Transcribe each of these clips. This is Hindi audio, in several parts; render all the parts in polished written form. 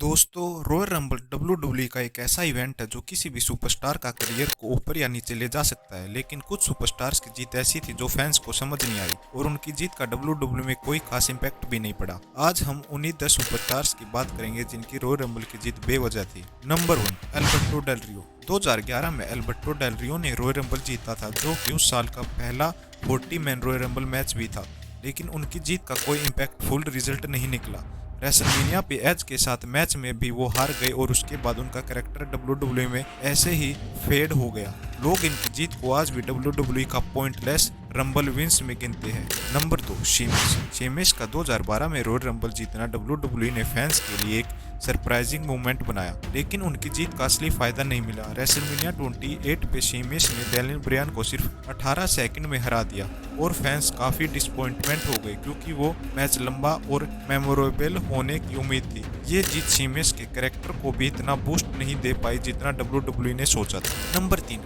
दोस्तों, रॉयल रंबल डब्ल्यूडब्ल्यूई का एक ऐसा इवेंट है जो किसी भी सुपरस्टार का करियर को ऊपर या नीचे ले जा सकता है। लेकिन कुछ सुपरस्टार्स की जीत ऐसी थी जो फैंस को समझ नहीं आई और उनकी जीत का डब्ल्यूडब्ल्यूई में कोई खास इम्पैक्ट भी नहीं पड़ा। आज हम उन्हीं 10 सुपरस्टार्स की बात करेंगे जिनकी रॉयल रंबल की जीत बेवजह थी। नंबर 1, अल्बर्टो डेल रियो। 2011 में अल्बर्टो डेल रियो ने रॉयल रंबल जीता था, जो कि उस साल का पहला 40 मैन रॉयल रंबल मैच भी था। लेकिन उनकी जीत का कोई इम्पैक्टफुल रिजल्ट नहीं निकला। रेसलमेनिया पे एज के साथ मैच में भी वो हार गए और उसके बाद उनका कैरेक्टर डब्ल्यूडब्ल्यूई में ऐसे ही फेड हो गया। लोग इनकी जीत को आज भी डब्ल्यूडब्ल्यूई का पॉइंटलेस रंबल विंस में गिनते हैं। नंबर 2, शेमिस का 2012 में रॉयल रंबल जीतना डब्ल्यूडब्ल्यूई ने फैंस के लिए एक सरप्राइजिंग मूवमेंट बनाया, लेकिन उनकी जीत का असली फायदा नहीं मिला। रेसलमेनिया 28 पे शेमिस ने डैनियल ब्रायन को सिर्फ 18 सेकंड में हरा दिया और फैंस काफी डिसअपॉइंटमेंट हो गए क्योंकि वो मैच लंबा और मेमोरेबल होने की उम्मीद थी। ये जीत शेमिस के कैरेक्टर को भी इतना बूस्ट नहीं दे पाई जितना डब्ल्यूडब्ल्यूई ने सोचा था। नंबर 3,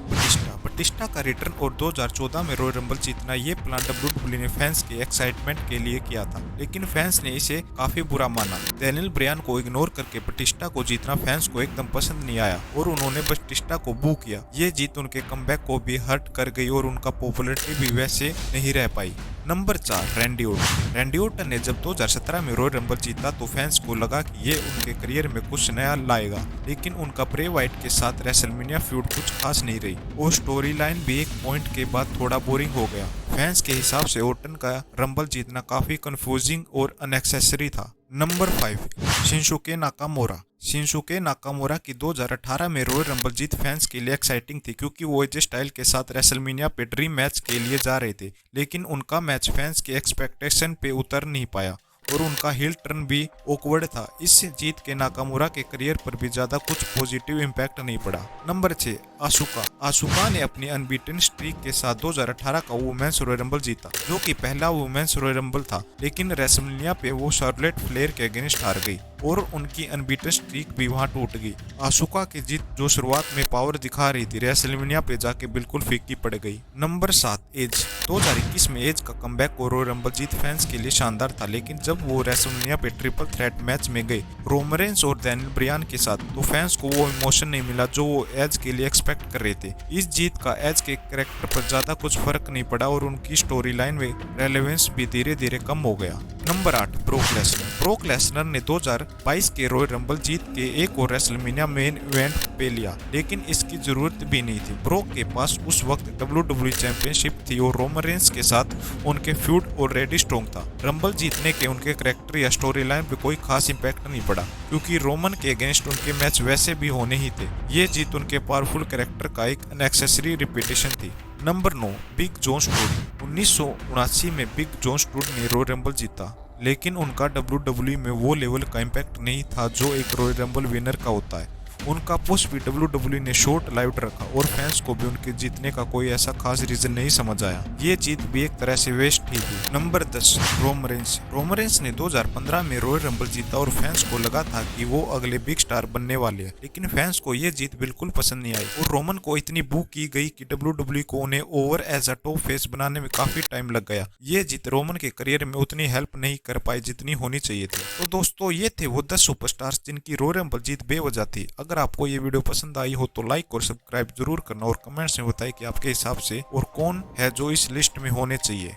बटिस्टा का रिटर्न और 2014 में रॉयल रंबल जीतना ये प्लान डब्ल्यूडब्ल्यूई ने फैंस के एक्साइटमेंट के लिए किया था, लेकिन फैंस ने इसे काफी बुरा माना। डैनियल ब्रायन को इग्नोर करके बटिस्टा को जीतना फैंस को एकदम पसंद नहीं आया और उन्होंने बटिस्टा को बू किया। ये जीत उनके कमबैक को भी हर्ट कर गई और उनका पॉपुलैरिटी भी वैसे नहीं रह पाई। नंबर 4, रैंडी ऑर्टन ने जब 2017 में रॉयल रंबल जीता तो फैंस को लगा कि ये उनके करियर में कुछ नया लाएगा, लेकिन उनका ब्रे वाइट के साथ रेसलमेनिया फ्यूड कुछ खास नहीं रही और स्टोरी लाइन भी एक पॉइंट के बाद थोड़ा बोरिंग हो गया। फैंस के हिसाब से ऑर्टन का रंबल जीतना काफी कंफ्यूजिंग और अननेसेसरी था। नंबर 5, शिंसुके नाकामोरा की 2018 में रॉयल रंबल जीत फैंस के लिए एक्साइटिंग थी क्योंकि वो एजे स्टाइल के साथ रेसलमेनिया पे ड्रीम मैच के लिए जा रहे थे, लेकिन उनका मैच फैंस के एक्सपेक्टेशन पे उतर नहीं पाया और उनका हिल टर्न भी ऑकवर्ड था। इस जीत के नाकामुरा के करियर पर भी ज्यादा कुछ पॉजिटिव इम्पैक्ट नहीं पड़ा। नंबर 6, आसुका ने अपनी अनबीटन स्ट्रीक के साथ 2018 का वुमेन्स रॉयल रंबल जीता, जो कि पहला वुमेन्स रॉयल रंबल था, लेकिन रेसलमेनिया पे वो शार्लेट फ्लेयर के अगेंस्ट हार गई और उनकी अनबीटन स्ट्रीक भी वहां टूट गई। आसुका की जीत जो शुरुआत में पावर दिखा रही थी, रेसलमेनिया पे जाके बिल्कुल फीकी पड़ गई। Number 7, as. 2021 में एज का कमबैक और रॉयल रंबल जीत फैंस के लिए शानदार था, लेकिन जब वो रेसलमेनिया पे ट्रिपल थ्रेट मैच में गए रोमन रेंस और डैनियल ब्रायन के साथ, तो फैंस को वो इमोशन नहीं मिला जो वो एज के लिए एक्सपेक्ट कर रहे थे। इस जीत का एज के कैरेक्टर पर ज्यादा कुछ फर्क नहीं पड़ा और उनकी स्टोरी लाइन में रेलेवेंस भी धीरे धीरे कम हो गया। नंबर 8, ब्रोक लेसनर ने 2022 के रॉयल रंबल जीत के एक और रेसलमेनिया मेन इवेंट पे लिया, लेकिन इसकी जरूरत भी नहीं थी। ब्रोक के पास उस वक्त डब्ल्यूडब्ल्यूई चैंपियनशिप थी और रोमन रेंस के साथ उनके फ्यूड ऑलरेडी स्ट्रॉन्ग था। रंबल जीतने के उनके कैरेक्टर या स्टोरी लाइन पे कोई खास इम्पैक्ट नहीं पड़ा क्योंकि रोमन के अगेंस्ट उनके मैच वैसे भी होने ही थे। ये जीत उनके पावरफुल कैरेक्टर का एक अनएक्सेसरी रिपीटेशन थी। Number 9, big John stood. 1979 में बिग जॉन स्टूड ने रॉयल रंबल जीता, लेकिन उनका डब्ल्यूडब्ल्यूई में वो लेवल का इम्पैक्ट नहीं था जो एक रॉयल रंबल विनर का होता है। उनका पुश भी डब्ल्यूडब्ल्यूई ने शॉर्ट लाइव रखा और फैंस को भी उनके जीतने का कोई ऐसा खास रीजन नहीं समझ आया। ये जीत भी एक तरह से वेस्ट ही थी। नंबर 10, रोमन रेंस ने 2015 में रॉयल रंबल जीता और फैंस को लगा था कि वो अगले बिग स्टार बनने वाले हैं, लेकिन फैंस को ये जीत बिल्कुल पसंद नहीं आई और रोमन को इतनी बू की गई कि डब्ल्यूडब्ल्यूई को उन्हें over as a top face बनाने में काफी टाइम लग गया। ये जीत रोमन के करियर में उतनी हेल्प नहीं कर पाई जितनी होनी चाहिए थी। तो दोस्तों, ये थे वो 10 सुपरस्टार्स जिनकी रॉयल रंबल जीत बेवजह थी। अगर आपको ये वीडियो पसंद आई हो तो लाइक और सब्सक्राइब जरूर करना और कमेंट्स में बताएं कि आपके हिसाब से और कौन है जो इस लिस्ट में होने चाहिए।